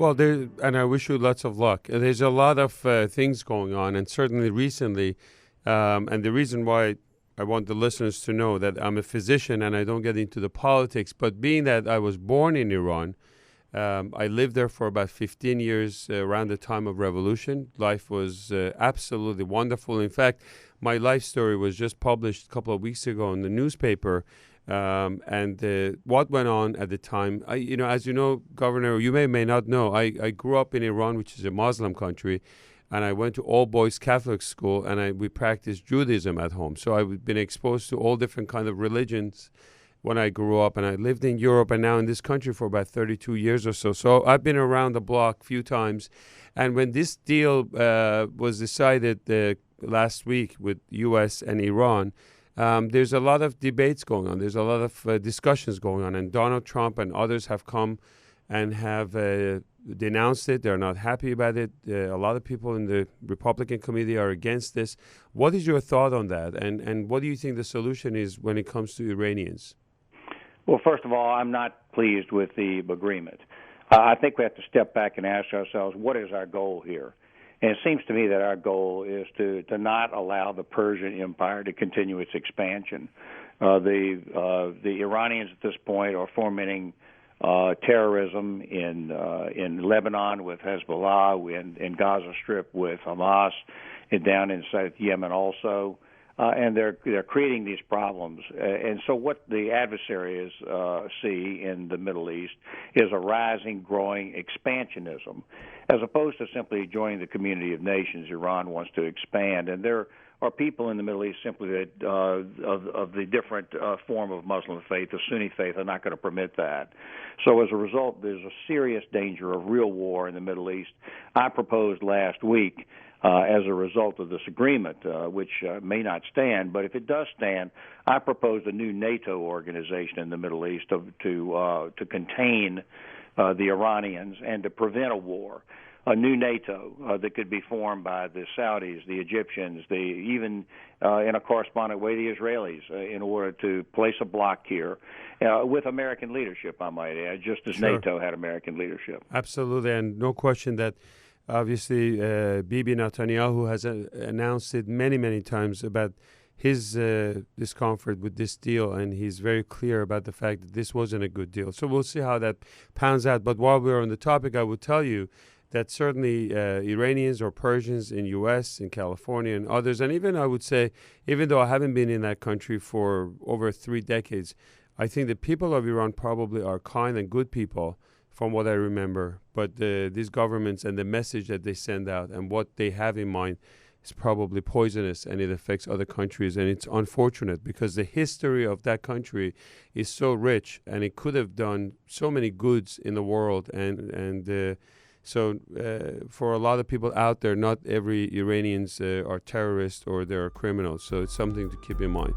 Well, and I wish you lots of luck. There's a lot of things going on, and certainly recently, and the reason why I want the listeners to know that I'm a physician and I don't get into the politics, but being that I was born in Iran, I lived there for about 15 years around the time of revolution. Life was absolutely wonderful. In fact, my life story was just published a couple of weeks ago in the newspaper. And what went on at the time, as you know, Governor, you may not know, I grew up in Iran, which is a Muslim country, and I went to all-boys Catholic school, and we practiced Judaism at home. So I've been exposed to all different kind of religions when I grew up, and I lived in Europe and now in this country for about 32 years or so. So I've been around the block a few times. And when this deal was decided last week with U.S. and Iran, there's a lot of debates going on. There's a lot of discussions going on. And Donald Trump and others have come and have denounced it. They're not happy about it. A lot of people in the Republican committee are against this. What is your thought on that? And what do you think the solution is when it comes to Iranians? Well, first of all, I'm not pleased with the agreement. I think we have to step back and ask ourselves, what is our goal here? And it seems to me that our goal is to not allow the Persian Empire to continue its expansion. The Iranians at this point are fomenting terrorism in Lebanon with Hezbollah, in Gaza Strip with Hamas, and down inside Yemen also. And they're creating these problems. And so what the adversaries see in the Middle East is a rising, growing expansionism. As opposed to simply joining the community of nations, Iran wants to expand. And there are people in the Middle East simply that of the different form of Muslim faith, the Sunni faith, are not going to permit that. So as a result, there's a serious danger of real war in the Middle East. I proposed last week, as a result of this agreement, which may not stand, but if it does stand, I proposed a new NATO organization in the Middle East to contain the Iranians and to prevent a war. A new NATO that could be formed by the Saudis, the Egyptians, even in a correspondent way, the Israelis, in order to place a block here with American leadership, I might add, just as Sure. NATO had American leadership. Absolutely, and no question that obviously Bibi Netanyahu has announced it many, many times about his discomfort with this deal, and he's very clear about the fact that this wasn't a good deal. So we'll see how that pans out. But while we're on the topic, I would tell you that certainly Iranians or Persians in U.S., in California, and others, and even I would say, even though I haven't been in that country for over 3 decades, I think the people of Iran probably are kind and good people from what I remember. But these governments and the message that they send out and what they have in mind is probably poisonous, and it affects other countries. And it's unfortunate because the history of that country is so rich, and it could have done so many goods in the world. So for a lot of people out there, not every Iranians are terrorists or they're criminals. So it's something to keep in mind.